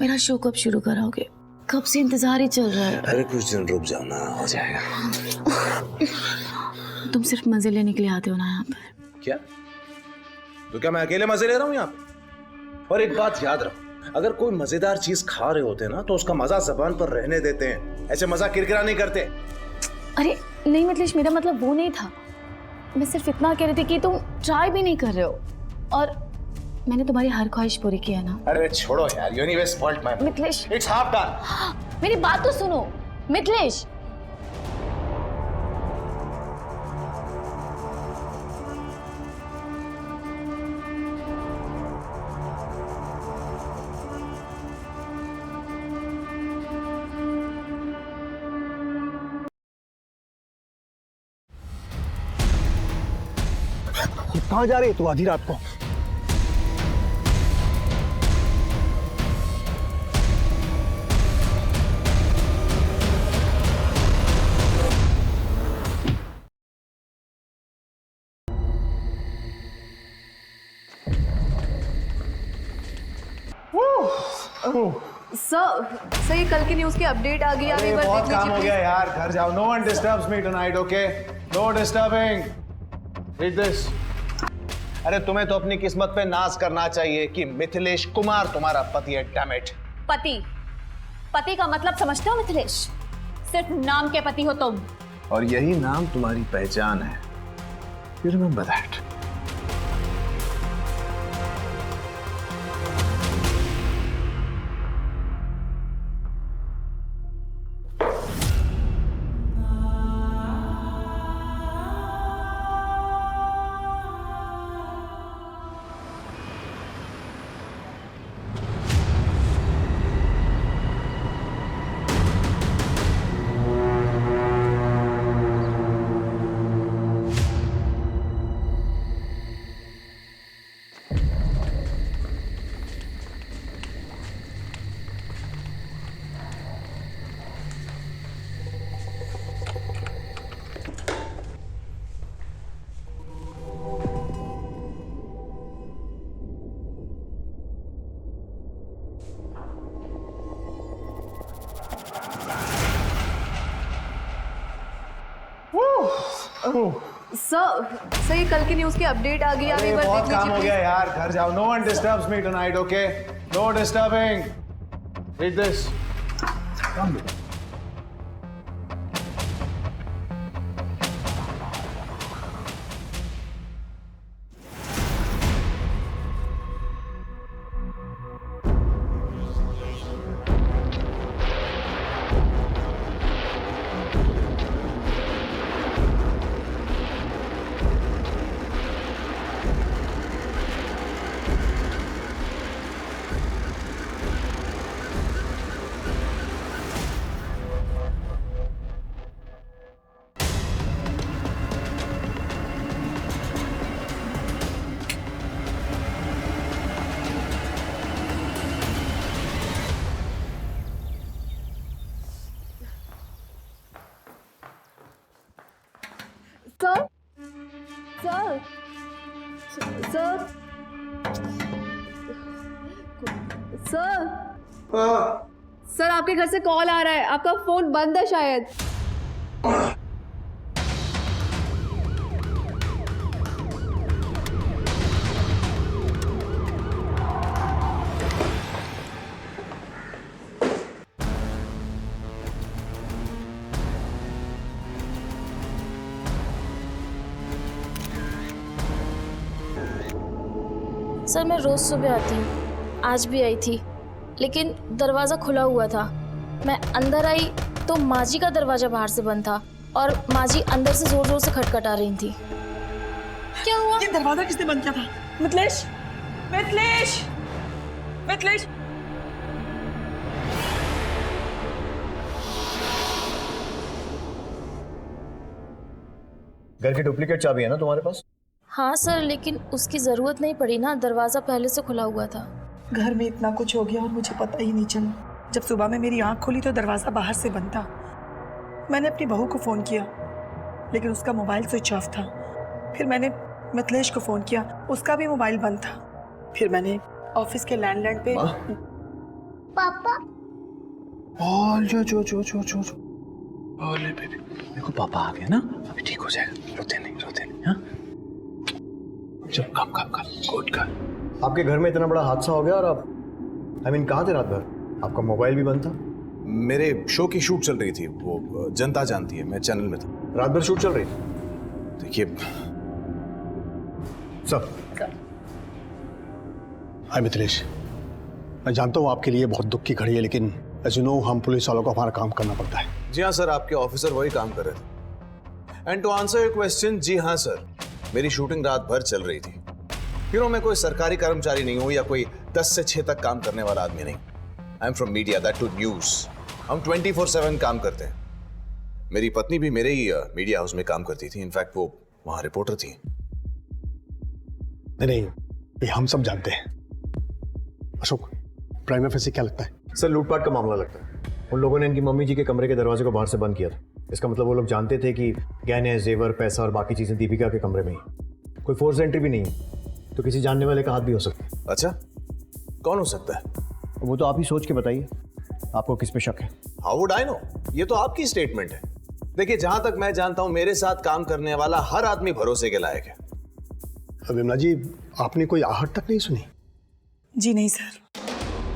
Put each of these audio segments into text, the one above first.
मेरा शो कब शुरू कराओगे? कब से इंतजार ही चल रहा है। अरे कुछ दिन रुक जाओ ना, हो जाएगा। तुम सिर्फ मजे लेने के लिए आते हो ना यहाँ पर? क्या? तो क्या मैं अकेले मजे ले रहा हूँ यहाँ पे? और एक बात याद रखो, अगर कोई मजेदार चीज खा रहे होते ना तो उसका मजा जबान पर रहने देते हैं, ऐसे मजा किरकिरा नहीं करते। अरे नहीं मिथिलेश, मेरा मतलब वो नहीं था। मैं सिर्फ इतना कह रही थी कि तुम ट्राई भी नहीं कर रहे हो और मैंने तुम्हारी हर ख्वाहिश पूरी की है ना। अरे छोड़ो यार, universe fault my Mithilesh, it's half done. मेरी बात तो सुनो मिथिलेश। कहाँ जा रही है तू आधी रात को? सर ये कल की न्यूज़ की अपडेट आ गई। आप एक बार बहुत देख काम हो लीजिए गया यार, घर जाओ। No one disturbs me tonight, okay? No disturbing. Read this. अरे तुम्हें तो अपनी किस्मत पे नाज करना चाहिए कि मिथिलेश कुमार तुम्हारा पति है। Damn it. पति का मतलब समझते हो मिथिलेश? सिर्फ नाम के पति हो तुम। और यही नाम तुम्हारी पहचान है। You remember that. सर ये कल की न्यूज़ की अपडेट आ गई। आप एक बार बहुत देख काम हो लीजिए गया यार, घर जाओ। No one disturbs me tonight, okay? No disturbing. Read this. Come. Sir sir sir sir आपके घर से कॉल आ रहा है। आपका फोन बंद है शायद। सर मैं रोज सुबह आती हूँ, आज भी आई थी, लेकिन दरवाज़ा खुला हुआ था। मैं अंदर आई तो माँ जी का दरवाज़ा बाहर से बंद था और माँ जी अंदर से जोर जोर से खटखटा रही थी। क्या हुआ? ये दरवाजा किसने बंद किया था? मिथिलेश, मिथिलेश, मिथिलेश। घर की डुप्लीकेट चाबी है ना तुम्हारे पास? हाँ सर, लेकिन उसकी ज़रूरत नहीं पड़ी ना, दरवाज़ा पहले से खुला हुआ था। घर में इतना कुछ हो गया और मुझे पता ही नहीं चला। जब सुबह में मेरी आंख खुली तो दरवाज़ा बाहर से बंद था। मैंने अपनी बहू को फ़ोन किया लेकिन उसका मोबाइल स्विच ऑफ था। फिर मैंने मिथिलेश को फ़ोन किया, उसका भी मोबाइल बंद था। फिर मैंने ऑफिस के लैंडलाइन पे पापा बोल जो बोले बेबी, देखो पापा आ गए ना, अभी ठीक हो जाएगा, रोते नहीं हाँ। चल कम गुड कर। आपके घर में इतना बड़ा हादसा हो गया और आप कहाँ थे रात भर? आपका मोबाइल भी बंद था। मेरे शो की शूट चल रही थी, वो जनता जानती है, मैं चैनल में था। रात भर शूट चल रही थी? देखिए सर, हाय मिथिलेश, मैं जानता हूँ आपके लिए बहुत दुख की घड़ी है, लेकिन एज यू नो हम पुलिस वालों को हमारा काम करना पड़ता है। जी हाँ सर, आपके ऑफिसर वही काम कर रहे थे। And to answer your question, जी हाँ सर, मेरी शूटिंग रात भर चल रही थी। मैं कोई सरकारी कर्मचारी नहीं हूँ या कोई 10 से 6 तक काम करने वाला आदमी नहीं। I am from media, that two news. हम 24/7 काम करते हैं। मेरी पत्नी भी मेरे ही मीडिया हाउस में काम करती थी, इनफैक्ट वो वहां रिपोर्टर थी। नहीं, ये हम सब जानते हैं। अशोक, प्राइम ऑफिसर क्या लगता है? सर लूटपाट का मामला लगता है। उन लोगों ने इनकी मम्मी जी के कमरे के दरवाजे को बाहर से बंद किया था। इसका मतलब वो लोग जानते थे कि गहने, जेवर, पैसा और बाकी चीजें दीपिका के कमरे में ही। कोई फोर्स एंट्री भी नहीं है, तो किसी जानने वाले का हाथ भी हो सकता है। अच्छा, कौन हो सकता है? वो तो आप ही सोच के बताइए, आपको किस पे शक है? How would I know? ये तो आपकी स्टेटमेंट है। देखिए, जहां तक मैं जानता हूं, मेरे साथ काम करने वाला हर आदमी भरोसे के लायक है। विमला जी, आपने कोई आहट तक नहीं सुनी? जी नहीं सर।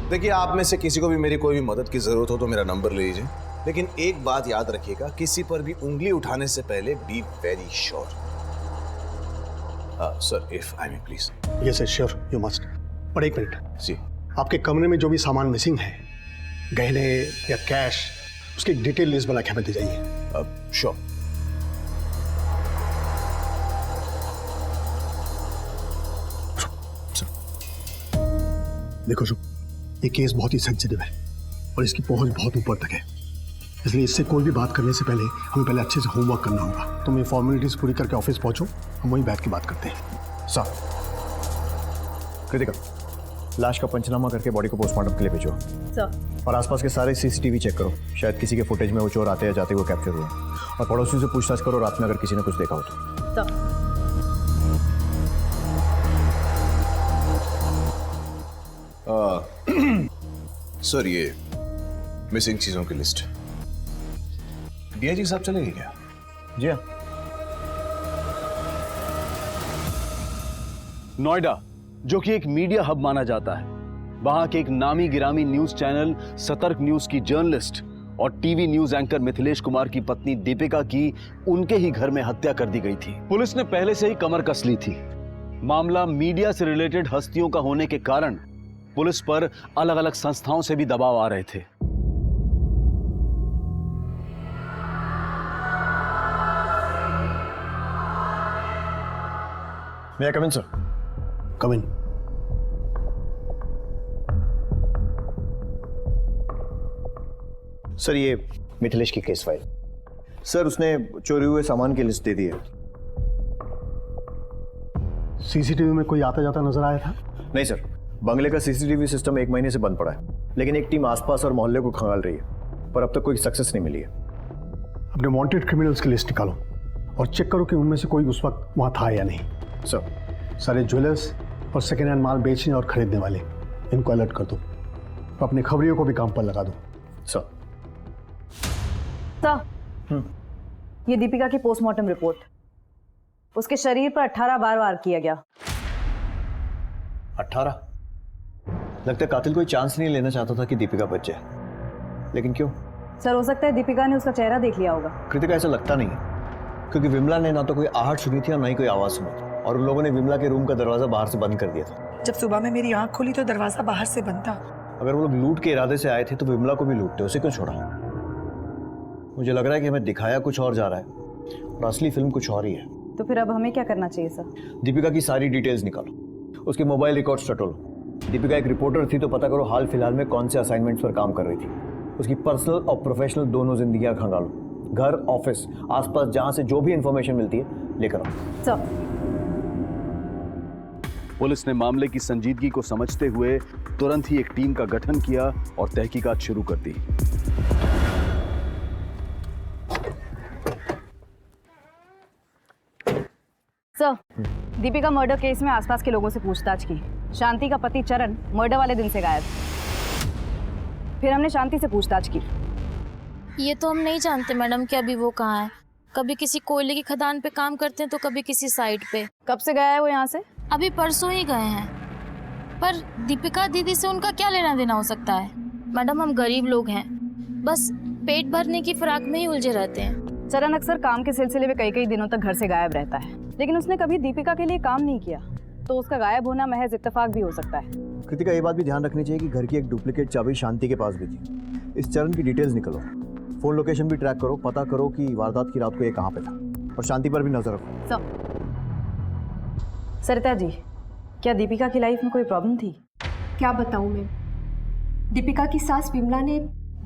देखिए, आप में से किसी को भी मेरी कोई भी मदद की जरूरत हो तो मेरा नंबर ले लीजिए, लेकिन एक बात याद रखिएगा, किसी पर भी उंगली उठाने से पहले be very sure. Sir, if I may please. Yes sir, sure, you must. पर एक मिनट जी, आपके कमरे में जो भी सामान मिसिंग है, गहने या कैश, उसकी डिटेल लिस्ट बना के हमें दे जाइए। श्योर। देखो शुभ, ये केस बहुत ही सेंसिटिव है और इसकी पहुंच बहुत ऊपर तक है, इसलिए इससे कोई भी बात करने से पहले हमें पहले अच्छे से होमवर्क करना होगा। तुम ये फॉर्मेलिटीज पूरी करके ऑफिस पहुंचो, हम वहीं बैठ के बात करते हैं। सर, कृतिका, लाश का पंचनामा करके बॉडी को पोस्टमार्टम के लिए भेजो। सर। और आसपास के सारे सीसीटीवी चेक करो, शायद किसी के फुटेज में वो चोर आते या जाते हुए कैप्चर हुए। और पड़ोसियों से पूछताछ करो रात में अगर किसी ने कुछ देखा हो तो। सर। सर, ये मिसिंग चीजों की लिस्ट। डीआईजी साहब चलेंगे क्या? जी हाँ। नोएडा, जो कि एक मीडिया हब माना जाता है, वहां के एक नामी गिरामी न्यूज चैनल सतर्क न्यूज की जर्नलिस्ट और TV news anchor Mithilesh Kumar की पत्नी दीपिका की उनके ही घर में हत्या कर दी गई थी। पुलिस ने पहले से ही कमर कस ली थी। मामला मीडिया से रिलेटेड हस्तियों का होने के कारण पुलिस पर अलग अलग संस्थाओं से भी दबाव आ रहे थे। May I come in, sir? Come in. Sir, ये मिथिलेश की केस फाइल। सर, उसने चोरी हुए सामान की लिस्ट दे दी है। सीसीटीवी में कोई आता जाता नजर आया था? नहीं सर, बंगले का सीसीटीवी सिस्टम 1 महीने से बंद पड़ा है, लेकिन एक टीम आसपास और मोहल्ले को खंगाल रही है, पर अब तक कोई सक्सेस नहीं मिली है। अपने वांटेड क्रिमिनल्स की लिस्ट निकालो और चेक करो कि उनमें से कोई उस वक्त वहां था या नहीं। सर, सारे ज्वेलर्स और सेकेंड हैंड माल बेचने और खरीदने वाले, इनको अलर्ट कर दो। अपने खबरियों को भी काम पर लगा दो। सर। सर, ये दीपिका की पोस्टमार्टम रिपोर्ट। उसके शरीर पर 18 बार वार किया गया। 18? लगता है कातिल कोई चांस नहीं लेना चाहता था कि दीपिका बच जाए, लेकिन क्यों? सर, हो सकता है दीपिका ने उसका चेहरा देख लिया होगा। कृतिका, ऐसा लगता नहीं है, क्योंकि विमला ने ना तो कोई आहट सुनी थी और ना ही कोई आवाज सुनी थी, और उन लोगों ने विमला के रूम का दरवाजा बाहर से बंद कर दिया था। जब सुबह में मेरी आंख खुली तो दरवाजा बाहर से बंद था। अगर वो लोग लूट के इरादे से आए थे तो विमला को भी लूटते, उसे क्यों छोड़ा? मुझे लग रहा है कि हमें दिखाया कुछ और जा रहा है और असली फिल्म कुछ और ही है। तो फिर अब हमें क्या करना चाहिए सर? दीपिका की सारी डिटेल्स निकालो, उसके मोबाइल रिकॉर्ड्स टटोलो। दीपिका एक रिपोर्टर थी तो पता करो हाल फिलहाल में कौन से असाइनमेंट्स पर काम कर रही थी। उसकी पर्सनल और प्रोफेशनल दोनों जिंदगियां खंगालो। घर, ऑफिस, आसपास जहां से जो भी इंफॉर्मेशन मिलती है लेकर आओ। सर। पुलिस ने मामले की संजीदगी को समझते हुए तुरंत ही एक टीम का गठन किया और तहकीकात शुरू कर दी। सर, दीपिका मर्डर केस में आसपास के लोगों से पूछताछ की। शांति का पति चरण मर्डर वाले दिन से गायब। फिर हमने शांति से पूछताछ की। ये तो हम नहीं जानते मैडम कि अभी वो कहाँ है। कभी किसी कोयले की खदान पे काम करते हैं तो कभी किसी साइट पे। कब से गया है वो यहाँ से? अभी परसों ही गए हैं। पर दीपिका दीदी से उनका क्या लेना देना हो सकता है? मैडम हम गरीब लोग हैं, बस पेट भरने की फिराक में ही उलझे रहते हैं। चरण अक्सर काम के सिलसिले में कई दिनों तक घर से गायब रहता है, लेकिन उसने कभी दीपिका के लिए काम नहीं किया, तो उसका गायब होना महज इत्तेफाक भी हो सकता है। कृतिका, ये बात भी ध्यान रखनी चाहिए कि घर की एक डुप्लीकेट चाबी शांति के पास भी थी। इस चरण की डिटेल्स निकलो, फोन लोकेशन भी ट्रैक करो, पता करो कि वारदात की रात को ये कहाँ पे था, और शांति पर भी नजर रखो। सरिता जी, क्या दीपिका की लाइफ में कोई प्रॉब्लम थी? क्या बताऊं मैं। दीपिका की सास विमला ने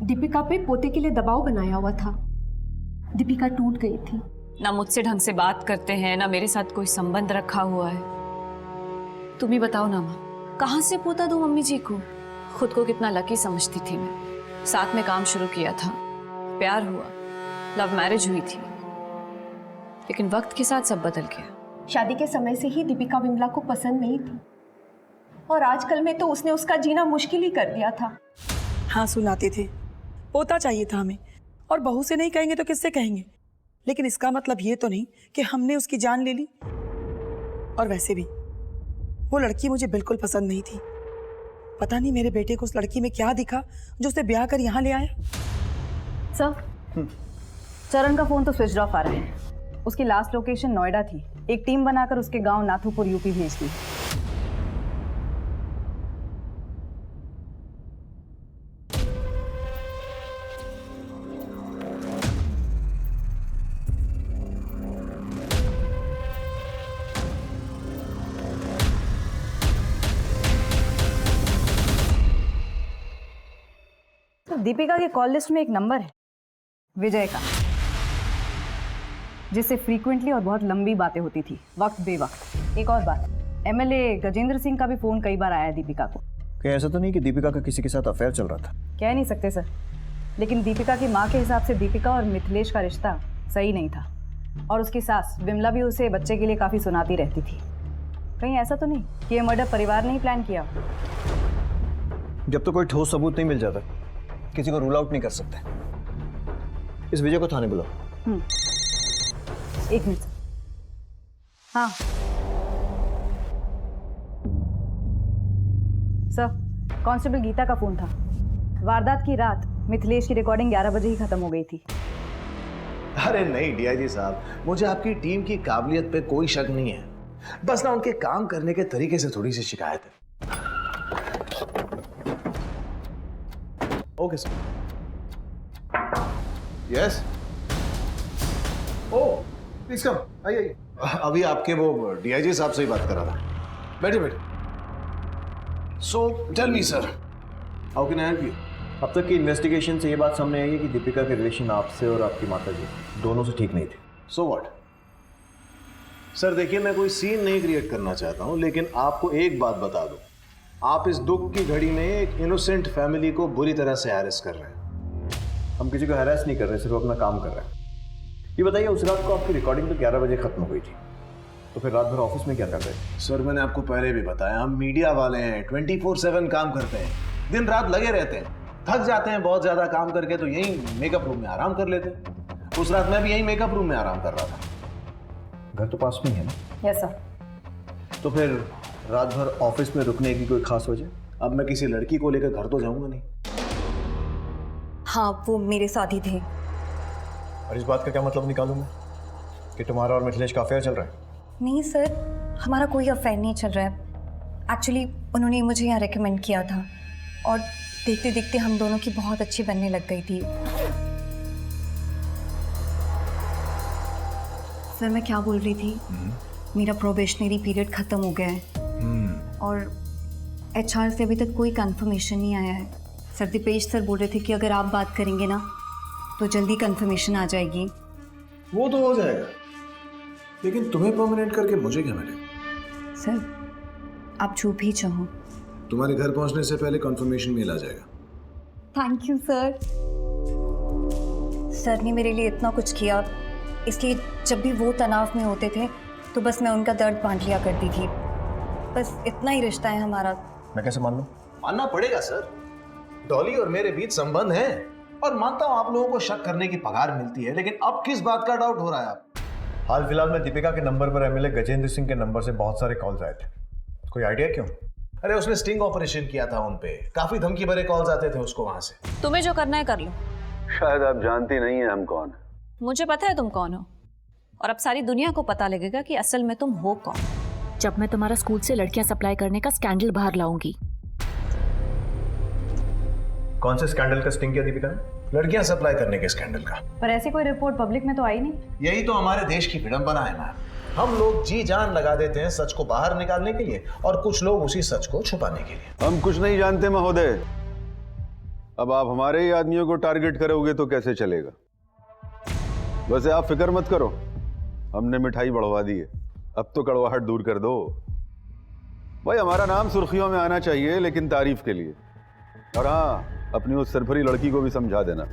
दीपिका पे पोते के लिए दबाव बनाया हुआ था। दीपिका टूट गई थी। ना मुझसे ढंग से बात करते हैं, ना मेरे साथ कोई संबंध रखा हुआ है। तुम ही बताओ ना माँ, कहाँ से पोता दूं मम्मी जी को? खुद को कितना लकी समझती थी मैं। साथ में काम शुरू किया था, प्यार हुआ, लव मैरिज हुई थी, लेकिन वक्त के साथ सब बदल गया। शादी के समय से ही दीपिका विमला को पसंद नहीं थी, और आजकल में तो उसने उसका जीना मुश्किल ही कर दिया था। हाँ सुनाते थे, पोता चाहिए था हमें, और बहू से नहीं कहेंगे तो किससे कहेंगे? लेकिन इसका मतलब ये तो नहीं कि हमने उसकी जान ले ली। और वैसे भी वो लड़की मुझे बिल्कुल पसंद नहीं थी। पता नहीं मेरे बेटे को उस लड़की में क्या दिखा जो उसे ब्याह कर यहाँ ले आया। सर, चरण का फोन तो स्विच ऑफ आ रहा है। उसकी लास्ट लोकेशन नोएडा थी। एक टीम बनाकर उसके गांव नाथुपुर यूपी भेज दी। दीपिका के कॉल लिस्ट में एक नंबर है, विजय का, जिससे फ्रीक्वेंटली और बहुत लंबी बातें होती थी, वक्त बेवक्त। एक और बात, एमएलए गजेंद्र सिंह का भी फोन कई बार आया है दीपिका को। क्या ऐसा तो नहीं कि दीपिका का किसी के साथ अफेयर चल रहा था? कह नहीं सकते सर, लेकिन दीपिका की माँ के हिसाब से दीपिका और मिथिलेश का रिश्ता सही नहीं था, और उसकी सास विमला भी उसे बच्चे के लिए काफ़ी सुनाती रहती थी। कहीं ऐसा तो नहीं कि ये मर्डर परिवार ने ही प्लान किया? जब तो कोई ठोस सबूत नहीं मिल जाता, किसी को रूल आउट नहीं कर सकते। इस विजय को थाने बुलाओ। एक मिनट। हाँ सर, कांस्टेबल गीता का फोन था। वारदात की रात मिथिलेश की रिकॉर्डिंग 11 बजे ही खत्म हो गई थी। अरे नहीं डीआईजी साहब, मुझे आपकी टीम की काबिलियत पे कोई शक नहीं है, बस ना उनके काम करने के तरीके से थोड़ी सी शिकायत है। Okay sir. Yes. Oh please come, आइए। अभी आपके वो डीआईजी साहब से ही बात कर रहा था। बैठे बैठे। So tell me sir, how can I help you? अब तक की इन्वेस्टिगेशन से ये बात सामने आई है कि दीपिका के रिलेशन आपसे और आपकी माता जी दोनों से ठीक नहीं थे। So what? सर देखिए, मैं कोई सीन नहीं क्रिएट करना चाहता हूं, लेकिन आपको एक बात बता दूं, आप इस दुख की घड़ी में एक इनोसेंट फैमिली को बुरी तरह से हैरेस कर रहे हैं। हम किसी को हैरेस नहीं कर रहे, सिर्फ अपना काम कर रहे हैं। ये बताइए, उस रात को आपकी रिकॉर्डिंग तो 11 बजे खत्म हो गई थी, तो फिर रात भर ऑफिस में क्या कर रहे थे? सर मैंने आपको पहले भी बताया, हम मीडिया वाले हैं, 24/7 काम करते हैं, दिन रात लगे रहते हैं, थक जाते हैं बहुत ज्यादा काम करके, तो यही मेकअप रूम में आराम कर लेते हैं। उस रात मैं भी यही मेकअप रूम में आराम कर रहा था। घर तो पास में ही है ना? Yes sir. तो फिर रात भर ऑफिस में रुकने की कोई खास वजह? अब मैं किसी लड़की को लेकर घर तो जाऊंगा नहीं। हाँ, वो मेरे साथ ही थे। और इस बात का क्या मतलब निकालूं मैं कि तुम्हारा और मिथिलेश का अफेयर चल रहा है? नहीं सर, हमारा कोई अफेयर नहीं चल रहा है। एक्चुअली उन्होंने मुझे यहाँ रेकमेंड किया था, और देखते देखते हम दोनों की बहुत अच्छी बनने लग गई थी। सर मैं क्या बोल रही थी, मेरा प्रोबेशनरी पीरियड ख़त्म हो गया है, और HR से अभी तक कोई कंफर्मेशन नहीं आया है। सर दीपेश सर बोल रहे थे कि अगर आप बात करेंगे ना तो जल्दी कंफर्मेशन आ जाएगी। वो तो हो जाएगा, लेकिन तुम्हें परमानेंट करके मुझे क्या मिलेगा? सर आप जो भी चाहो। तुम्हारे घर पहुंचने से पहले कंफर्मेशन मेल आ जाएगा। Thank you sir. सर ने मेरे लिए इतना कुछ किया, इसलिए जब भी वो तनाव में होते थे तो बस मैं उनका दर्द बांट लिया करती थी। बस इतना ही रिश्ता है हमारा। मैं कैसे मान लूं? मानना पड़ेगा सर, डॉली और मेरे बीच संबंध है, और मानता हूं आप लोगों को शक करने की पगार मिलती है, लेकिन अब किस बात का डाउट हो रहा है आप? हाल फिलहाल में दीपिका के नंबर पर एमएलए गजेंद्र सिंह के नंबर से बहुत सारे कॉल्स आए थे। कोई आइडिया क्यों? अरे उसने स्टिंग ऑपरेशन किया था उन पे, काफी धमकी भरे कॉल्स आते थे उसको वहां से। तुम्हें जो करना है कर लो। शायद आप जानती नहीं है हम कौन। मुझे पता है तुम कौन हो, और अब सारी दुनिया को पता लगेगा कि असल में तुम हो कौन। जब मैं तुम्हारा स्कूल से लड़कियां सप्लाई करने का स्कैंडल बाहर लाऊंगी। कौन से स्कैंडल का स्टिंग किया दीपिका ने? लड़कियां सप्लाई करने के स्कैंडल का। पर ऐसी कोई रिपोर्ट पब्लिक में तो आई नहीं। यही तो हमारे देश की विडंबना है मैम। हम लोग जी जान लगा देते हैं सच को बाहर निकालने के लिए, और कुछ लोग उसी सच को छुपाने के लिए। हम कुछ नहीं जानते महोदय। अब आप हमारे ही आदमियों को टारगेट करोगे तो कैसे चलेगा? वैसे आप फिक्र मत करो, हमने मिठाई बढ़वा दी है, अब तो कड़वाहट दूर कर दो। भाई हमारा नाम सुर्खियों में आना चाहिए, लेकिन तारीफ के लिए। और हाँ, अपनी उस सरफरी लड़की को भी समझा देना।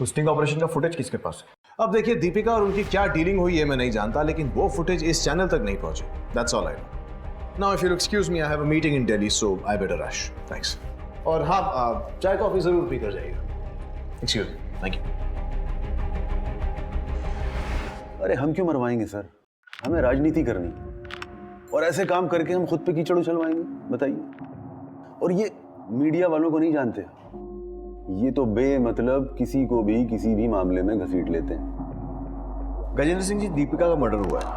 उस स्टिंग ऑपरेशन का फुटेज किसके पास है? अब देखिए, दीपिका और उनकी क्या डीलिंग हुई है मैं नहीं जानता, लेकिन वो फुटेज इस चैनल तक नहीं पहुंचे। That's all I know. Now if you excuse me, I have a meeting in Delhi, so I better rush. Thanks. और हाँ, चाय कॉफी जरूर पी कर जाइएगा। Excuse me. Thank you. अरे हम क्यों मरवाएंगे सर? हमें राजनीति करनी, और ऐसे काम करके हम खुद पे कीचड़ उछलवाएंगे? बताइए। और ये मीडिया वालों को नहीं जानते, ये तो बेमतलब किसी को भी किसी भी मामले में घसीट लेते हैं। गजेंद्र सिंह जी, दीपिका का मर्डर हुआ है।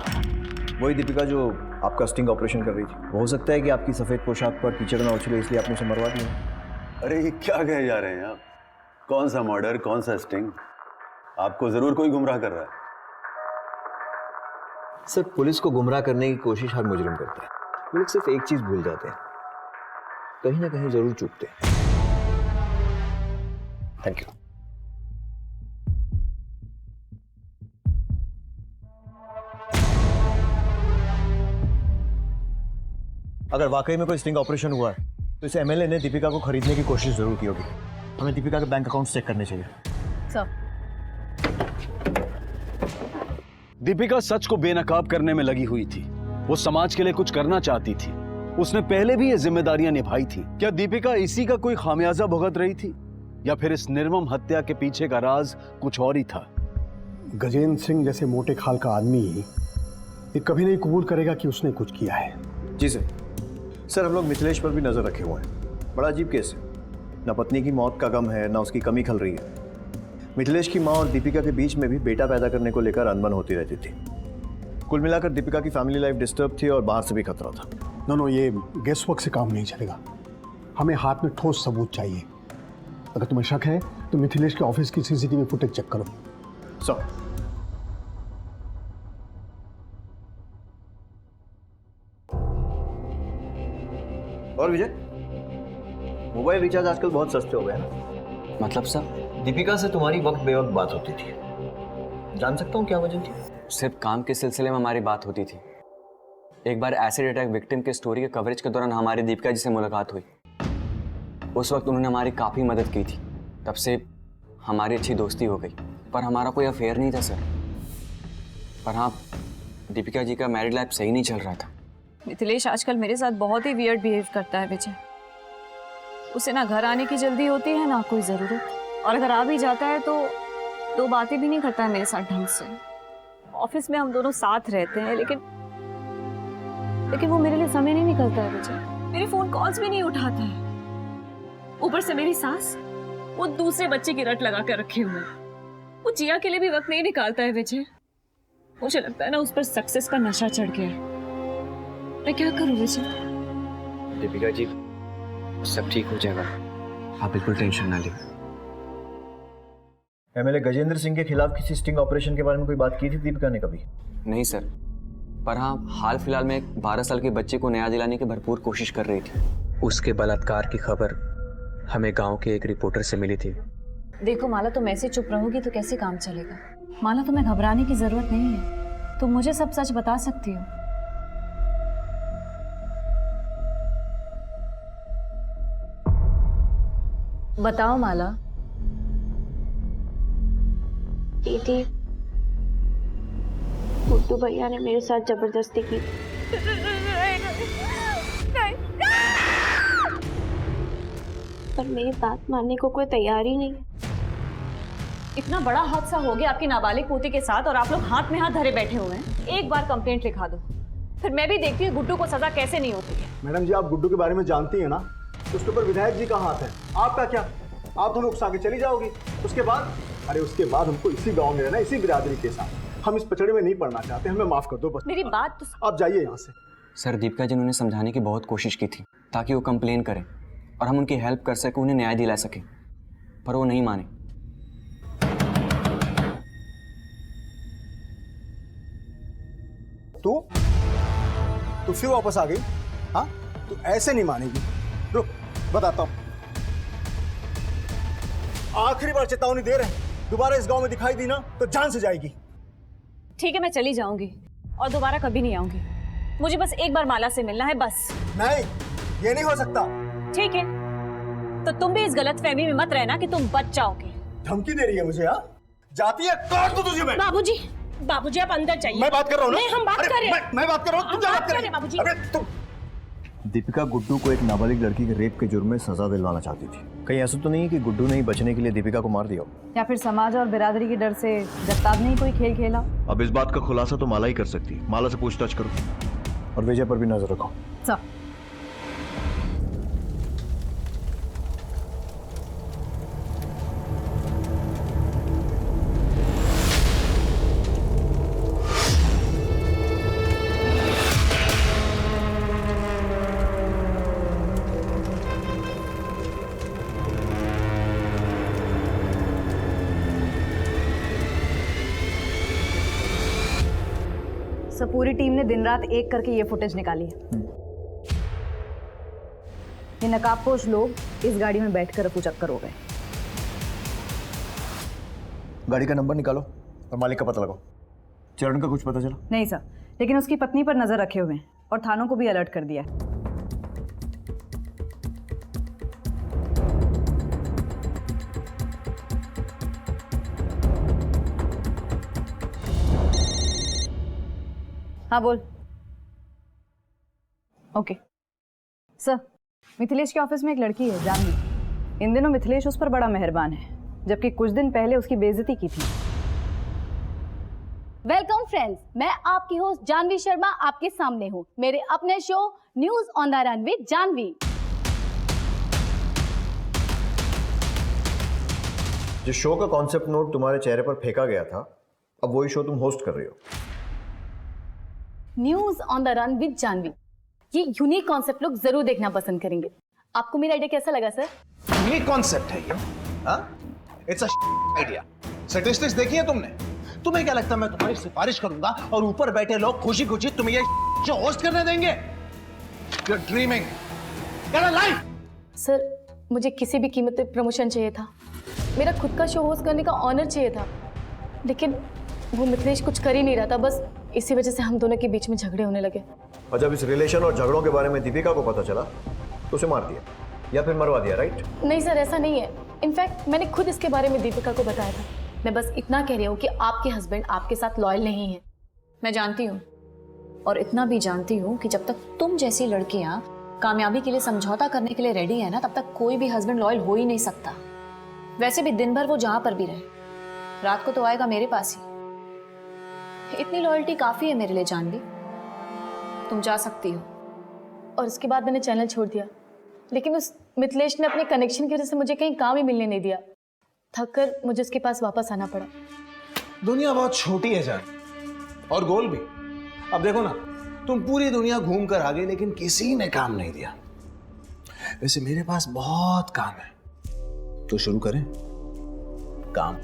वही दीपिका जो आपका स्टिंग ऑपरेशन कर रही थी। हो सकता है कि आपकी सफेद पोशाक पर कीचड़ ना उछले, इसलिए आपने उसे मरवा दिया। अरे ये क्या कहे जा रहे हैं आप? कौन सा मर्डर, कौन सा स्टिंग? आपको जरूर कोई गुमराह कर रहा है। सर, पुलिस को गुमराह करने की कोशिश हर मुजरिम करता है। वो लोग सिर्फ एक चीज भूल जाते हैं, कहीं ना कहीं जरूर चूकते हैं। Thank you. अगर वाकई में कोई स्टिंग ऑपरेशन हुआ है तो इस एमएलए ने दीपिका को खरीदने की कोशिश जरूर की होगी। हमें दीपिका के बैंक अकाउंट चेक करने चाहिए। सर, दीपिका सच को बेनकाब करने में लगी हुई थी। वो समाज के लिए कुछ करना चाहती थी। उसने पहले भी ये जिम्मेदारियां निभाई थी। क्या दीपिका इसी का कोई खामियाजा भुगत रही थी, या फिर इस निर्मम हत्या के पीछे का राज कुछ और ही था? गजेंद्र सिंह जैसे मोटे खाल का आदमी ये कभी नहीं कबूल करेगा कि उसने कुछ किया है। जी सर, हम लोग मिथिलेश पर भी नजर रखे हुए हैं। बड़ा अजीब केस है। ना पत्नी की मौत का गम है, ना उसकी कमी खल रही है। मिथिलेश की माँ और दीपिका के बीच में भी बेटा पैदा करने को लेकर अनबन होती रहती थी। कुल मिलाकर दीपिका की फैमिली लाइफ डिस्टर्ब थी और बाहर से भी खतरा था। नो, ये गेस वर्क से काम नहीं चलेगा। हमें हाथ में ठोस सबूत चाहिए। अगर तुम्हें शक है तो मिथिलेश के ऑफिस की सीसीटीवी फुटेज चेक करो। सर, और विजय, मोबाइल रिचार्ज आजकल बहुत सस्ते हो गए हैं। मतलब सर? दीपिका से तुम्हारी वक्त बेवक्त बात होती थी, जान सकता हूँ क्या वजह थी? सिर्फ काम के सिलसिले में हमारी बात होती थी। एक बार एसिड अटैक विक्टिम के स्टोरी के कवरेज के दौरान हमारी दीपिका जी से मुलाकात हुई। उस वक्त उन्होंने हमारी काफ़ी मदद की थी। तब से हमारी अच्छी दोस्ती हो गई, पर हमारा कोई अफेयर नहीं था सर। पर हाँ, दीपिका जी का मैरिड लाइफ सही नहीं चल रहा था। मिथिलेश आजकल मेरे साथ बहुत ही वियर्ड बिहेव करता है विजय। उसे ना घर आने की जल्दी होती है, ना कोई ज़रूरत, और अगर आ भी जाता है तो दो बातें भी नहीं करता है मेरे साथ ढंग से। ऑफिस में हम दोनों साथ रहते हैं, लेकिन वो मेरे लिए समय नहीं निकलता है विजय। मेरे फोन कॉल्स भी नहीं उठाता है। ऊपर से मेरी सास, वो दूसरे बच्चे की रट लगा कर रखे हुए हैं। वो जिया के लिए भी वक्त नहीं निकालता है विजय। मुझे लगता है ना उस पर सक्सेस का नशा चढ़ गया है। मैं क्या करूं विजय? दीपिका जी, सब ठीक हो जाएगा, आप बिल्कुल टेंशन ना लें। एमएलए गजेंद्र सिंह के खिलाफ किसी स्टिंग ऑपरेशन के बारे में कोई बात की थी दीपिका ने कभी? नहीं सर, पर हाँ, हाल फिलहाल में एक 12 साल के बच्चे को न्याय दिलाने की भरपूर कोशिश कर रही थी। उसके बलात्कार की खबर हमें गांव के एक रिपोर्टर से मिली थी। देखो माला, तुम ऐसे चुप रहोगी तो कैसे काम चलेगा? माला, तुम्हें घबराने की जरूरत नहीं है। तुम मुझे सब सच बता सकती हो। बताओ माला। दीदी, गुड्डू भैया ने मेरे साथ जबरदस्ती की। पर मेरी बात मानने को कोई तैयार ही नहीं। इतना बड़ा हादसा हो गया आपकी नाबालिग पोती के साथ और आप लोग हाथ में हाथ धरे बैठे हुए हैं। एक बार कंप्लेंट लिखा दो, फिर मैं भी देखती हूँ गुड्डू को सजा कैसे नहीं होती है। मैडम जी, आप गुड्डू के बारे में जानती हैं ना, उसके ऊपर विधायक जी का हाथ है। आपका क्या, आप दोनों उकसा के चली जाओगी। उसके बाद, अरे उसके बाद हमको इसी गांव में रहना, इसी बिरादरी के साथ। हम इस पचड़े में नहीं पड़ना चाहते, हमें माफ कर दो बस। मेरी बात तो आप जाइए यहाँ से। सर, दीपिका जी ने उन्हें समझाने की बहुत कोशिश की थी ताकि वो कंप्लेन करें और हम उनकी हेल्प कर सकें, उन्हें न्याय दिला सकें, पर वो नहीं माने। तू फिर वापस आ गई? हाँ, तू ऐसे नहीं मानेगी। रुक, बताता हूँ। आखिरी बार चेतावनी दे रहे हैं, दोबारा इस गांव में दिखाई दी ना तो जान से जाएगी। ठीक है, मैं चली जाऊंगी और दोबारा कभी नहीं आऊंगी। मुझे बस एक बार माला से मिलना है, बस। नहीं, ये नहीं हो सकता। ठीक है, तो तुम भी इस गलतफहमी में मत रहना कि तुम बच जाओगे। धमकी दे रही है मुझे? हाँ, जाती है, काट दो तुझे मैं। बाबूजी, बाबूजी आप अंदर जाइए। मैं बात कर रहा हूँ ना। नहीं, हम बात कर रहे हैं। मैं बात कर रहा हूँ, तुम क्या बात कर रही? बाबूजी। अरे तुम। दीपिका गुड्डू को एक नाबालिग लड़की के रेप के जुर्म में सजा दिलवाना चाहती थी। कहीं ऐसा तो नहीं है कि गुड्डू ने ही बचने के लिए दीपिका को मार दिया हो? या फिर समाज और बिरादरी के डर से जगताब ने ही कोई खेल खेला? अब इस बात का खुलासा तो माला ही कर सकती है। माला से पूछताछ करो और विजय पर भी नजर रखो। सब सब पूरी टीम ने दिन रात एक करके ये फुटेज निकाली है। ये नकाबपोश लोग इस गाड़ी में बैठकर रफू चक्कर हो गए। गाड़ी का नंबर निकालो और मालिक का पता लगाओ। चरण का कुछ पता चला? नहीं सर, लेकिन उसकी पत्नी पर नजर रखे हुए हैं और थानों को भी अलर्ट कर दिया है। हाँ बोल। ओके सर, मिथिलेश के ऑफिस में एक लड़की है जानवी। इन दिनों मिथिलेश उस पर बड़ा मेहरबान है, जबकि कुछ दिन पहले उसकी बेइज्जती की थी। वेलकम फ्रेंड्स, मैं आपकी होस्ट जानवी शर्मा आपके सामने हूँ मेरे अपने show news on the run with Janhvi. जिस शो का कॉन्सेप्ट नोट तुम्हारे चेहरे पर फेंका गया था, अब वही शो तुम होस्ट कर रही हो। News on the run with Janhvi, ये यूनिक कॉन्सेप्ट लोग जरूर देखना पसंद करेंगे। आपको मेरा आइडिया कैसा लगा सर? यूनिक कॉन्सेप्ट है ये। हाँ, इट्स अ आइडिया। स्टैटिस्टिक्स देखी है तुमने? तुम्हें क्या लगता है मैं तुम्हारी सिफारिश करूंगा और ऊपर बैठे लोग खुशी खुशी तुम्हें ये शो होस्ट करने देंगे? You're dreaming. Get a life. Sir, मुझे किसी भी कीमत पे प्रमोशन चाहिए था। मेरा खुद का शो होस्ट करने का ऑनर चाहिए था, लेकिन वो मिथिलेश कुछ कर ही नहीं रहा था। बस इसी वजह से हम दोनों के बीच में झगड़े होने लगे। और जब इस रिलेशन और झगड़ों के बारे में दीपिका को पता चला तो उसे मार दिया या फिर मरवा दिया, राइट? नहीं सर, ऐसा नहीं है। इनफैक्ट मैंने खुद इसके बारे में दीपिका को बताया था। मैं बस इतना कह रही हूँ कि आपके हस्बैंड आपके साथ लॉयल नहीं है। मैं जानती हूँ, और इतना भी जानती हूँ कि जब तक तुम जैसी लड़कियाँ कामयाबी के लिए समझौता करने के लिए रेडी है ना, तब तक कोई भी हस्बैंड लॉयल हो ही नहीं सकता। वैसे भी दिन भर वो जहाँ पर भी रहे, रात को तो आएगा मेरे पास ही। इतनी लॉयल्टी काफी है मेरे लिए जानवी, तुम जा सकती हो। और उसके बाद मैंने चैनल छोड़ दिया, लेकिन उस मिथिलेश ने अपने कनेक्शन की वजह से मुझे कहीं काम ही मिलने नहीं दिया। थक कर मुझे उसके पास वापस आना पड़ा। दुनिया बहुत छोटी है जान, और गोल भी। अब देखो ना, तुम पूरी दुनिया घूम कर आ गए, लेकिन किसी ने काम नहीं दिया। वैसे मेरे पास बहुत काम है, तो शुरू करें काम।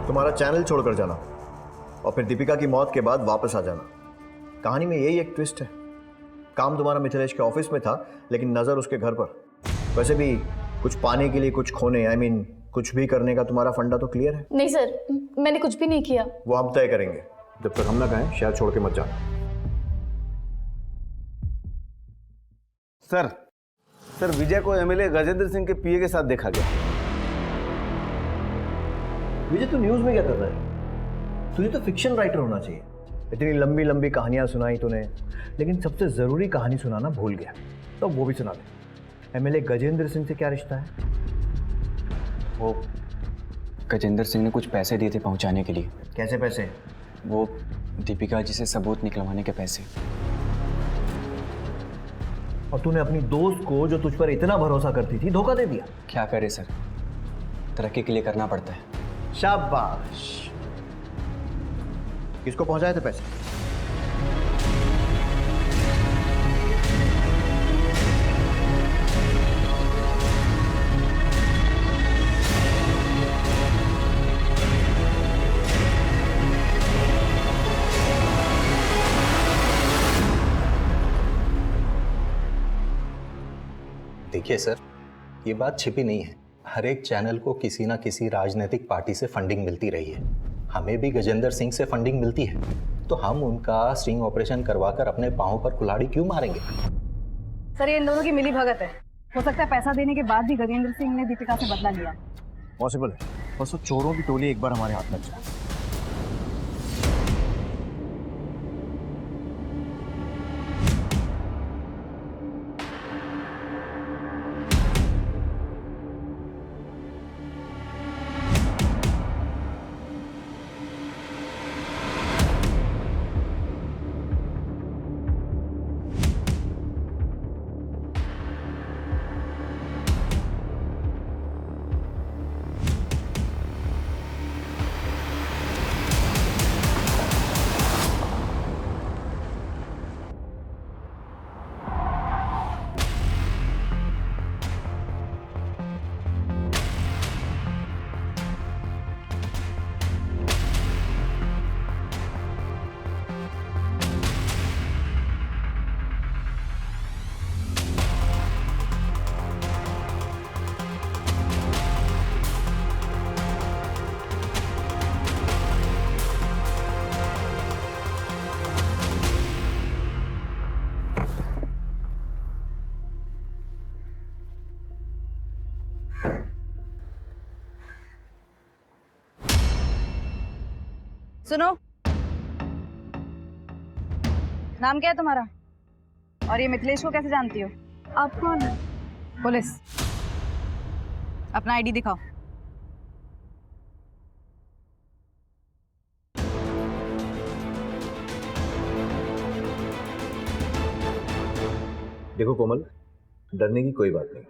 तुम्हारा चैनल छोड़कर जाना और फिर दीपिका की मौत के बाद वापस आ जाना, कहानी में यही एक ट्विस्ट है। काम तुम्हारा मिथिलेश के ऑफिस में था, लेकिन नजर उसके घर पर। वैसे भी कुछ पाने के लिए कुछ खोने, कुछ भी करने का तुम्हारा फंडा तो क्लियर है? नहीं सर, मैंने कुछ भी नहीं किया। वो हम तय करेंगे, जब तक हम ना कहें शहर छोड़ के मत जाना। सर विजय को एमएलए गजेंद्र सिंह के पीए के साथ देखा गया। विजय, तू न्यूज में क्या कर रहा है? तुझे तो फिक्शन राइटर होना चाहिए। इतनी लंबी लंबी कहानियां सुनाई तूने, लेकिन सबसे ज़रूरी कहानी सुनाना भूल गया। तो वो भी सुना दे। एमएलए गजेंद्र सिंह से क्या रिश्ता है? वो गजेंद्र सिंह ने कुछ पैसे दिए थे पहुंचाने के लिए। कैसे पैसे? वो दीपिका जी से सबूत निकलवाने के पैसे। और तूने अपनी दोस्त को, जो तुझ पर इतना भरोसा करती थी, धोखा दे दिया। क्या करे सर, तरक्की के लिए करना पड़ता है। शाबाश। किसको पहुंचाए थे पैसे? देखिए सर, ये बात छिपी नहीं है। हर एक चैनल को किसी ना किसी राजनीतिक पार्टी से फंडिंग मिलती रही है। हमें भी गजेंद्र सिंह से फंडिंग मिलती है, तो हम उनका स्टिंग ऑपरेशन करवाकर अपने पांव पर कुल्हाड़ी क्यों मारेंगे? सर, ये इन दोनों की मिली भगत है। हो सकता है पैसा देने के बाद भी गजेंद्र सिंह ने दीपिका से बदला लिया। पॉसिबल है, बस वो चोरों की टोली एक बार हमारे हाथ लग जाए। सुनो, नाम क्या है तुम्हारा? और ये मिथिलेश को कैसे जानती हो? आप कौन है? पुलिस। अपना आईडी दिखाओ। देखो कोमल, डरने की कोई बात नहीं।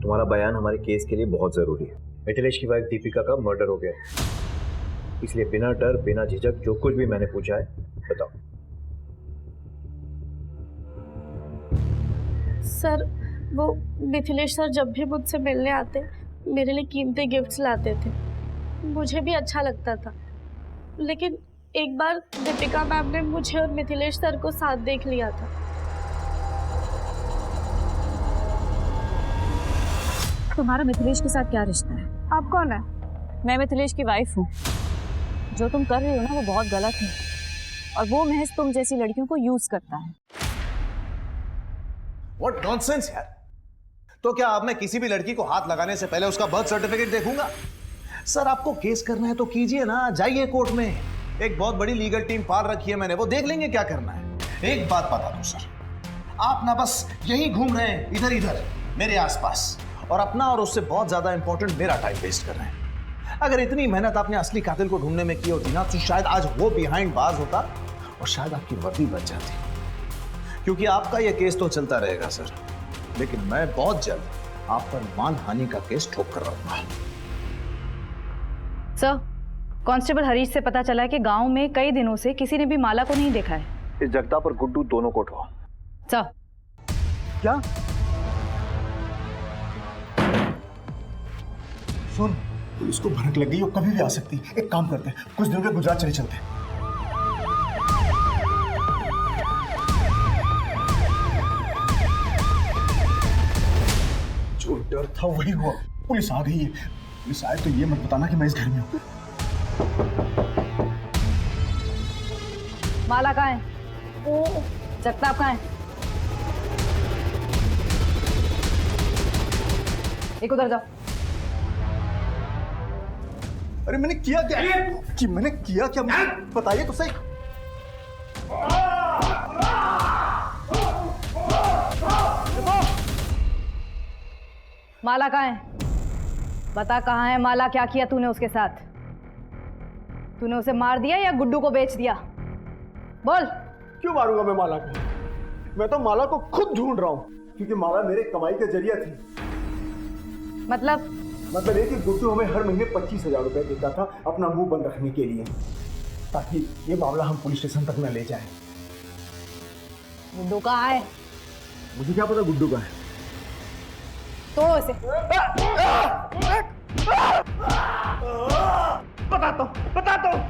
तुम्हारा बयान हमारे केस के लिए बहुत जरूरी है। मिथिलेश की वाइफ दीपिका का मर्डर हो गया है, इसलिए बिना डर बिना झिझक जो कुछ भी मैंने पूछा है बताओ। सर, वो मिथिलेश सर जब भी मुझसे मिलने आते मेरे लिए कीमती गिफ्ट्स लाते थे। मुझे भी अच्छा लगता था, लेकिन एक बार दीपिका मैम ने मुझे और मिथिलेश सर को साथ देख लिया था। तुम्हारा मिथिलेश के साथ क्या रिश्ता है? आप कौन है? मैं मिथिलेश की वाइफ हूँ। जो तुम कर रही हो ना वो बहुत गलत है, और वो महज तुम जैसी लड़कियों को यूज करता है। What nonsense यार! तो क्या अब मैं किसी भी लड़की को हाथ लगाने से पहले उसका बर्थ सर्टिफिकेट देखूंगा? सर, आपको केस करना है तो कीजिए ना, जाइए कोर्ट में। एक बहुत बड़ी लीगल टीम पाल रखी है मैंने, वो देख लेंगे क्या करना है। एक बात बता दूं सर, आप ना बस यही घूम रहे हैं इधर इधर मेरे आसपास, और अपना और उससे बहुत ज्यादा इंपॉर्टेंट मेरा टाइम वेस्ट कर रहे हैं। अगर इतनी मेहनत आपने असली कातिल को ढूंढने में की होती ना, तो शायद आज वो बिहाइंड बार्स होता और शायद आपकी वर्दी बच जाती। क्योंकि आपका ये केस तो चलता रहेगा सर, लेकिन मैं बहुत जल्द आप पर मानहानि का केस ठोक कर रहूंगा। सर, कांस्टेबल हरीश से पता चला है कि गांव में कई दिनों से किसी ने भी माला को नहीं देखा है। इस जगदाप और गुड्डू दोनों को उठवाओ। सर। क्या? सुन, पुलिस को भनक लग गई, वो कभी भी आ सकती। एक काम करते हैं, कुछ दिनों के गुजरात चले चलते हैं। जो डर था वही हुआ, पुलिस आ गई है। पुलिस आए तो ये मत बताना कि मैं इस घर में हूँ। माला कहाँ है? ओ, जगताप कहाँ है? एक उधर जाओ। अरे मैंने किया क्या? कि मैंने किया क्या? मुझे बताइए तो सही। माला कहाँ है? बता कहाँ है माला? क्या किया तूने उसके साथ? तूने उसे मार दिया या गुड्डू को बेच दिया? बोल। क्यों मारूंगा मैं माला को? मैं तो माला को खुद ढूंढ रहा हूँ, क्योंकि माला मेरे कमाई का जरिया थी। मतलब ये कि गुड्डू हमें हर महीने 25,000 रुपए देता था अपना मुंह बंद रखने के लिए, ताकि ये मामला हम पुलिस स्टेशन तक न ले जाएं। गुड्डू कहाँ है? मुझे क्या पता गुड्डू कहाँ है? तोड़ो इसे। बताता हूँ।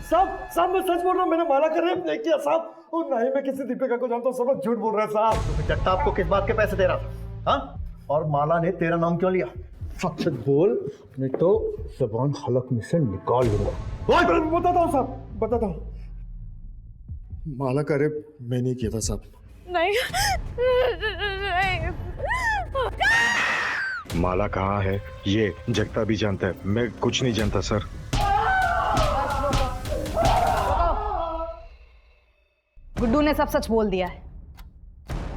साहब मैं सच बोल रहा हूँ, मैंने माला का रेप नहीं किया साहब, और ना ही मैं किसी दीपिका को जानता हूँ। सब लोग झूठ बोल रहे हैं साहब। जट्टा आपको किस बात के पैसे दे रहा था? हाँ? और माला ने तेरा नाम क्यों लिया? सच सच बोल, नहीं तो ज़बान हलक में से निकाल लूंगा। बताता हूँ साहब, बताता हूँ। माला का रेप मैं नहीं किया था साहब। नहीं। माला कहाँ है ये जगता भी जानता है, मैं कुछ नहीं जानता सर। गुड्डू ने सब सच बोल दिया है।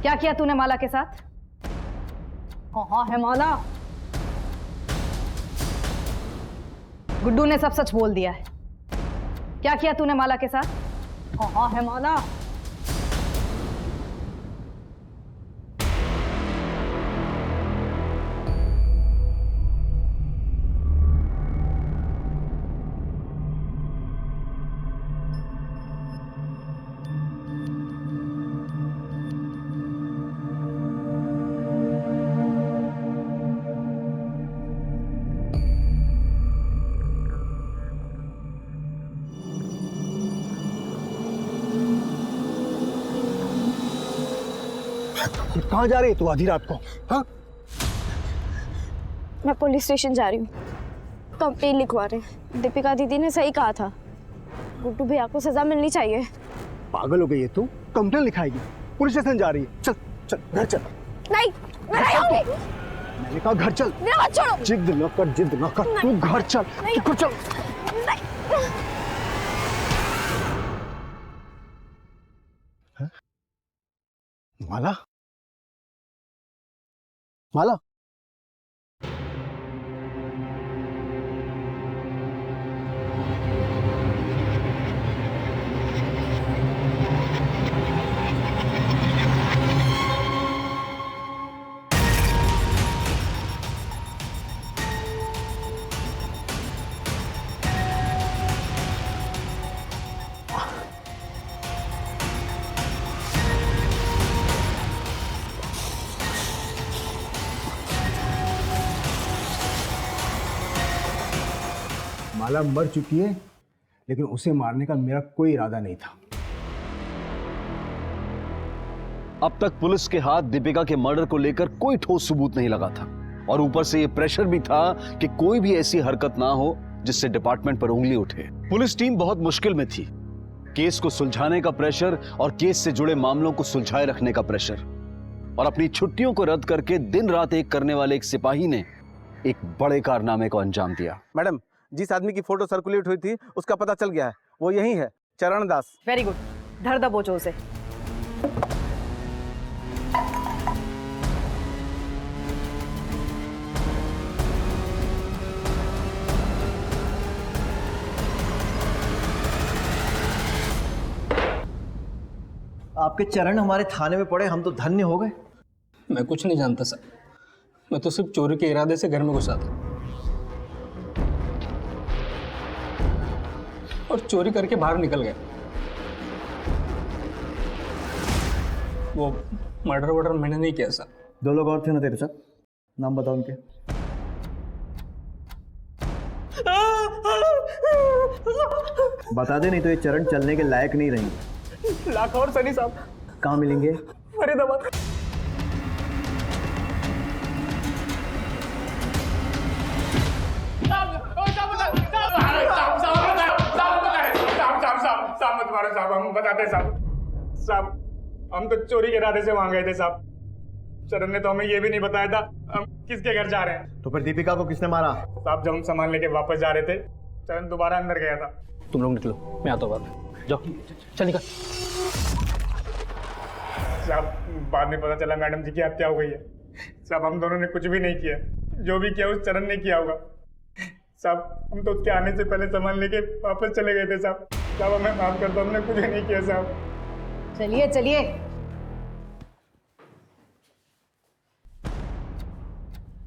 क्या किया तूने माला के साथ? कहाँ है माला? गुड्डू ने सब सच बोल दिया है। क्या किया तूने माला के साथ? कहाँ है माला? कहाँ जा रही है तू आधी रात को? हाँ? मैं पुलिस स्टेशन जा रही हूँ, कंप्लेन लिखवा रहे हैं। दीपिका दीदी ने सही कहा था, गुड्डू भैया को सजा मिलनी चाहिए। पागल हो गई है तू? कंप्लेन लिखाएगी? पुलिस स्टेशन जा रही है? चल चल घर चल। नहीं मैं नहीं आऊंगी। मैंने कहा घर चल। मेरा हाथ छोड़ो। जिद न कर, तू घर चल। तू चल। माला, माला, माला मर चुकी है, लेकिन उसे मारने का मेरा कोई इरादा नहीं था। अब तक पुलिस के हाथ दीपिका के मर्डर को लेकर कोई ठोस सबूत नहीं लगा था, और ऊपर से ये प्रेशर भी था कि कोई भी ऐसी हरकत ना हो जिससे डिपार्टमेंट पर उंगली उठे। पुलिस टीम बहुत मुश्किल में थी। केस को सुलझाने का प्रेशर और केस से जुड़े मामलों को सुलझाए रखने का प्रेशर, और अपनी छुट्टियों को रद्द करके दिन रात एक करने वाले एक सिपाही ने एक बड़े कारनामे को अंजाम दिया। मैडम, जिस आदमी की फोटो सर्कुलेट हुई थी उसका पता चल गया है, वो यही है, चरण दास। वेरी गुड, धर दबोचो उसे। आपके चरण हमारे थाने में पड़े, हम तो धन्य हो गए। मैं कुछ नहीं जानता सर, मैं तो सिर्फ चोरी के इरादे से घर में घुसा था और चोरी करके बाहर निकल गया। वो मर्डर वर्डर मैंने नहीं किया सर। 2 लोग और थे ना तेरे साथ, नाम बताओ उनके। बता दे, नहीं तो ये चरण चलने के लायक नहीं रहेंगे। लाखौर सनी साहब। कहाँ मिलेंगे? फरीदाबाद। बताते साहब। साहब हम तो चोरी के इरादे से वहां गए थे साहब। चरण ने तो हमें ये भी नहीं बताया था हम किसके घर जा रहे हैं। तो फिर दीपिका को किसने मारा? साहब जब हम सामान लेके वापस जा रहे थे चरण दोबारा अंदर गया था। तुम लोग निकलो, मैं आता हूँ बाद में। जाओ, चल निकल। साहब बाद में पता चला मैडम जी की हत्या हो गई है। साहब हम दोनों ने कुछ भी नहीं किया, जो भी किया उस चरण ने किया होगा। साहब हम तो उसके आने से पहले सामान लेके वापस चले गए थे साहब। साहब हमें माफ कर दो, हमने कुछ नहीं किया साहब। चलिए चलिए।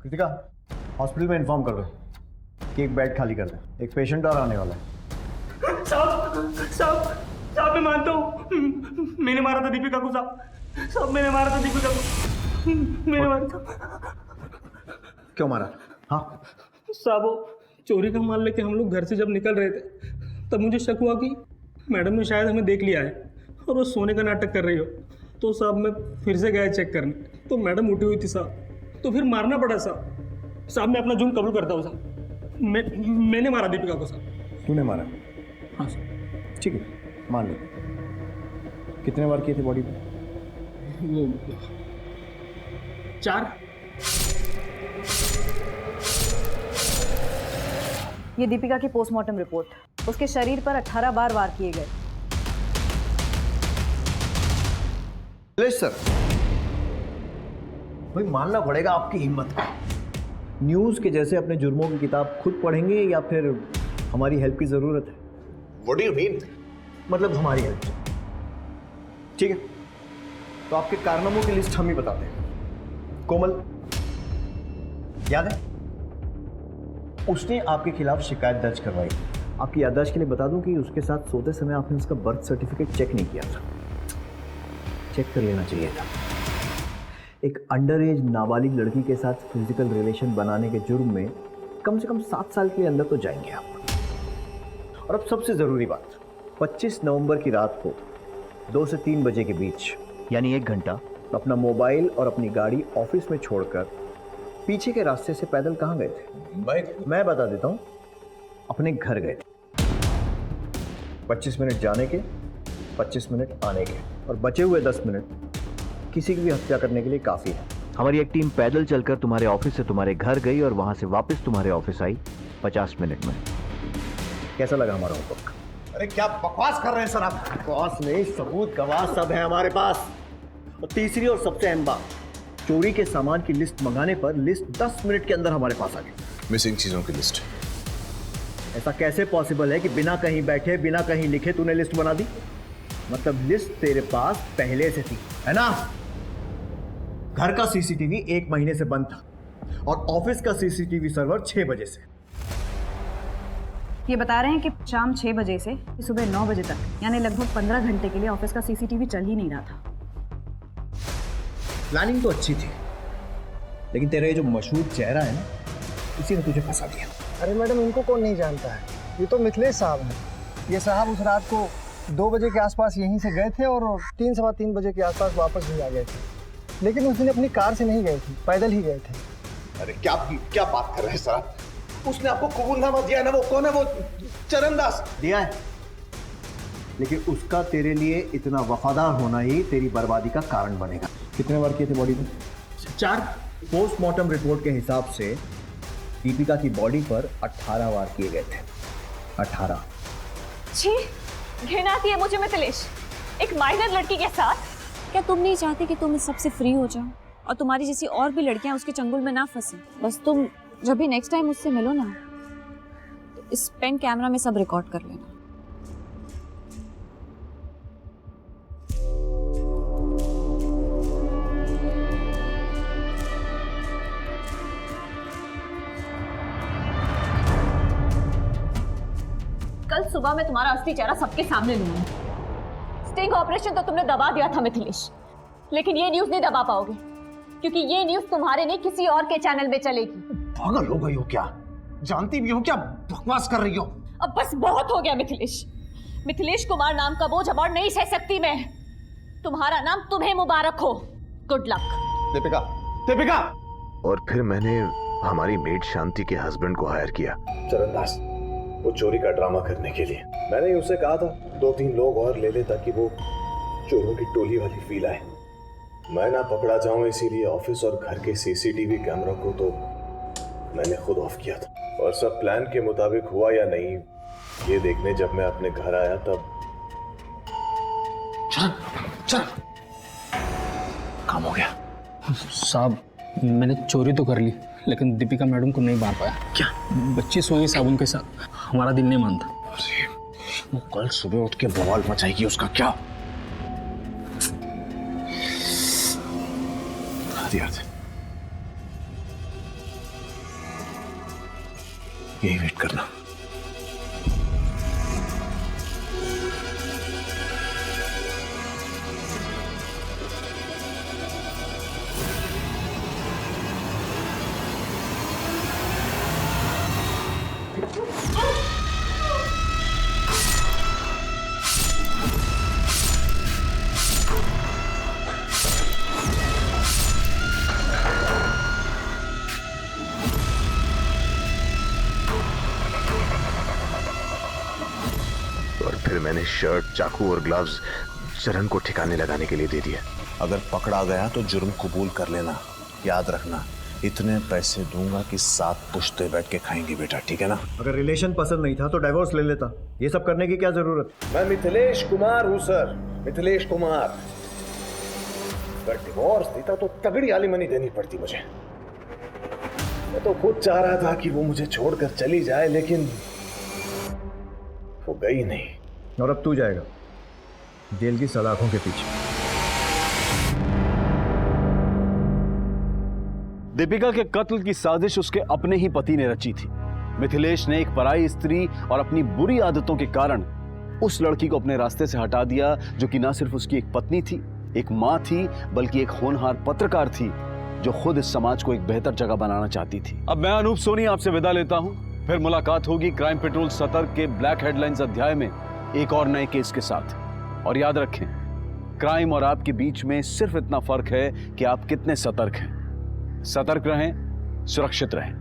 कृतिका, हॉस्पिटल में इन्फॉर्म कर दो कि एक बेड खाली कर दे, एक पेशेंट और आने वाला है। साहब मैं मानता हूँ मैंने मारा था दीपिका को साहब मैंने मारा था दीपिका को, मैंने मारा था। क्यों मारा? हाँ साहब वो चोरी का माल लेके हम लोग घर से जब निकल रहे थे तब मुझे शक हुआ कि मैडम ने शायद हमें देख लिया है और वो सोने का नाटक कर रही हो। तो साहब मैं फिर से गया चेक करने, तो मैडम उठी हुई थी साहब, तो फिर मारना पड़ा साहब। साहब मैं अपना जुर्म कबूल करता हूँ साहब, मैंने मारा दीपिका को साहब। तूने मारा? हाँ साहब। ठीक है, मान लो। कितने बार किए थे बॉडी पे? वो 4। ये दीपिका की पोस्टमार्टम रिपोर्ट। उसके शरीर पर 18 बार वार किए गए। सर, भाई मानना पड़ेगा आपकी हिम्मत। न्यूज के जैसे अपने जुर्मों की किताब खुद पढ़ेंगे या फिर हमारी हेल्प की जरूरत है? What do you mean? मतलब हमारी हेल्प। ठीक है, तो आपके कारनामों की लिस्ट हम ही बताते हैं। कोमल, याद है उसने आपके खिलाफ शिकायत दर्ज करवाई। आपकी याददाश्त के लिए बता दूं कि उसके साथ सोते समय आपने उसका बर्थ सर्टिफिकेट चेक नहीं किया था। चेक कर लेना चाहिए था। एक अंडर एज नाबालिग लड़की के साथ फिजिकल रिलेशन बनाने के जुर्म में कम से कम 7 साल के अंदर तो जाएंगे आप। और अब सबसे ज़रूरी बात, 25 नवंबर की रात को 2 से 3 बजे के बीच, यानी 1 घंटा, अपना मोबाइल और अपनी गाड़ी ऑफिस में छोड़कर पीछे के रास्ते से पैदल कहाँ गए थे? मैं बता देता हूँ, अपने घर गए थे। 25 मिनट जाने के, 25 मिनट आने के, और बचे हुए 10 मिनट किसी की भी हत्या करने के लिए काफ़ी है। हमारी एक टीम पैदल चलकर तुम्हारे ऑफिस से तुम्हारे घर गई और वहाँ से वापस तुम्हारे ऑफिस आई 50 मिनट में। कैसा लगा हमारा होमवर्क? अरे क्या बकवास कर रहे हैं सर आप? बकवास नहीं, सबूत गवाह सब है हमारे पास। और तीसरी और सबसे अहम बात, चोरी के सामान की लिस्ट मंगाने पर लिस्ट 10 मिनट के अंदर हमारे पास आ गई। मिसिंग चीजों की लिस्ट। ऐसा कैसे पॉसिबल है कि बिना कहीं बैठे, बिना कहीं लिखे तूने लिस्ट बना दी? मतलब लिस्ट तेरे पास पहले से थी, है ना? घर का सीसीटीवी 1 महीने से बंद था और ऑफिस का सीसीटीवी सर्वर 6 बजे से। ये बता रहे हैं कि शाम 6 बजे से सुबह 9 बजे तक, यानी लगभग 15 घंटे के लिए ऑफिस का सीसीटीवी चल ही नहीं रहा था। प्लानिंग तो अच्छी थी, लेकिन तेरा ये जो मशहूर चेहरा है ना, इसी ने तुझे फंसा दिया। अरे मैडम, इनको कौन नहीं जानता है? ये तो मिथिलेश साहब हैं। ये साहब उस रात को 2 बजे के आसपास यहीं से गए थे और 3 सवा 3 बजे के आसपास वापस भी आ गए थे। लेकिन उस दिन अपनी कार से नहीं गए थे, पैदल ही गए थे। अरे क्या बात कर रहे हैं सर आप? उसने आपको कबूलनामा दिया है ना? वो कौन है? वो चरण दास दिया है, लेकिन उसका तेरे लिए इतना वफादार होना ही तेरी बर्बादी का कारण बनेगा। कितने बार किए थे बॉडी में? 4। पोस्टमार्टम रिपोर्ट के हिसाब से दीपिका की बॉडी पर 18 वार किए गए थे। 18। छी, घृणा आती है मुझे मिथिलेश, एक माइनर लड़की के साथ। क्या तुम नहीं चाहते कि तुम इस सबसे फ्री हो जाओ और तुम्हारी जैसी और भी लड़कियां उसके चंगुल में ना फंसे? बस तुम जब भी नेक्स्ट टाइम उससे मिलो ना, तो इस पेन कैमरा में सब रिकॉर्ड कर लेना। कल सुबह मैं तुम्हारा असली चेहरा सबके सामने लूंगी। स्टिंग ऑपरेशन तो तुमने दबा दिया था मिथिलेश, लेकिन ये न्यूज़ नहीं दबा पाओगे, क्योंकि ये न्यूज़ तुम्हारे नहीं किसी और के चैनल में चलेगी। पागल हो गई हो क्या? जानती भी हो क्या बकवास कर रही हो? अब बस बहुत हो गया मिथिलेश। मिथिलेश कुमार नाम का बोझ अब और नहीं सह सकती मैं। तुम्हारा नाम तुम्हें मुबारक हो। Good luck. दीपिका। और फिर मैंने हमारी मेड शांति के हस्बैंड को हायर किया। चरण दास, वो चोरी का ड्रामा करने के लिए। मैंने ही उसे कहा था 2-3 लोग और ले ले ताकि वो चोरों की टोली वाली फील आए। मैं ना पकड़ा जाऊं इसीलिए ऑफिस और घर के सीसीटीवी कैमरा को तो मैंने खुद ऑफ किया था। और सब प्लान के मुताबिक हुआ या नहीं ये देखने जब मैं अपने घर आया तब चल काम हो गया। साहब मैंने चोरी तो कर ली लेकिन दीपिका मैडम को नहीं मार पाया। क्या? बच्ची सोई साबुन के साथ, हमारा दिल नहीं मानता। वो कल सुबह उठ के बवाल मचाएगी, उसका क्या? यही वेट करना। फिर मैंने शर्ट, चाकू और ग्लव्स चरण को ठिकाने लगाने के लिए दे दिया। अगर पकड़ा गया तो जुर्म कबूल कर लेना। याद रखना, इतने पैसे दूंगा कि 7 पुश्ते बैठ के खाएंगे बेटा, ठीक है ना? अगर रिलेशन पसंद नहीं था तो डाइवोर्स ले लेता। ये सब करने की क्या जरूरत? मैं मिथिलेश कुमार हूं सर, मिथिलेश कुमार। अगर डिवोर्स देता तो तगड़ी आलिमनी देनी पड़ती मुझे। मैं तो खुद चाह रहा था कि वो मुझे छोड़कर चली जाए लेकिन वो गई नहीं। और अब तू जाएगा जेल की सलाखों के पीछे। दीपिका के कत्ल की साजिश उसके अपने ही पति ने रची थी। मिथिलेश ने एक पराई स्त्री और अपनी बुरी आदतों के कारण उस लड़की को अपने रास्ते से हटा दिया जो कि ना सिर्फ उसकी एक पत्नी थी, एक मां थी, बल्कि एक होनहार पत्रकार थी जो खुद इस समाज को एक बेहतर जगह बनाना चाहती थी। अब मैं अनूप सोनी आपसे विदा लेता हूं। फिर मुलाकात होगी क्राइम पेट्रोल सतर्क के ब्लैक हेडलाइंस अध्याय में एक और नए केस के साथ। और याद रखें, क्राइम और आपके बीच में सिर्फ इतना फर्क है कि आप कितने सतर्क हैं। सतर्क रहें, सुरक्षित रहें।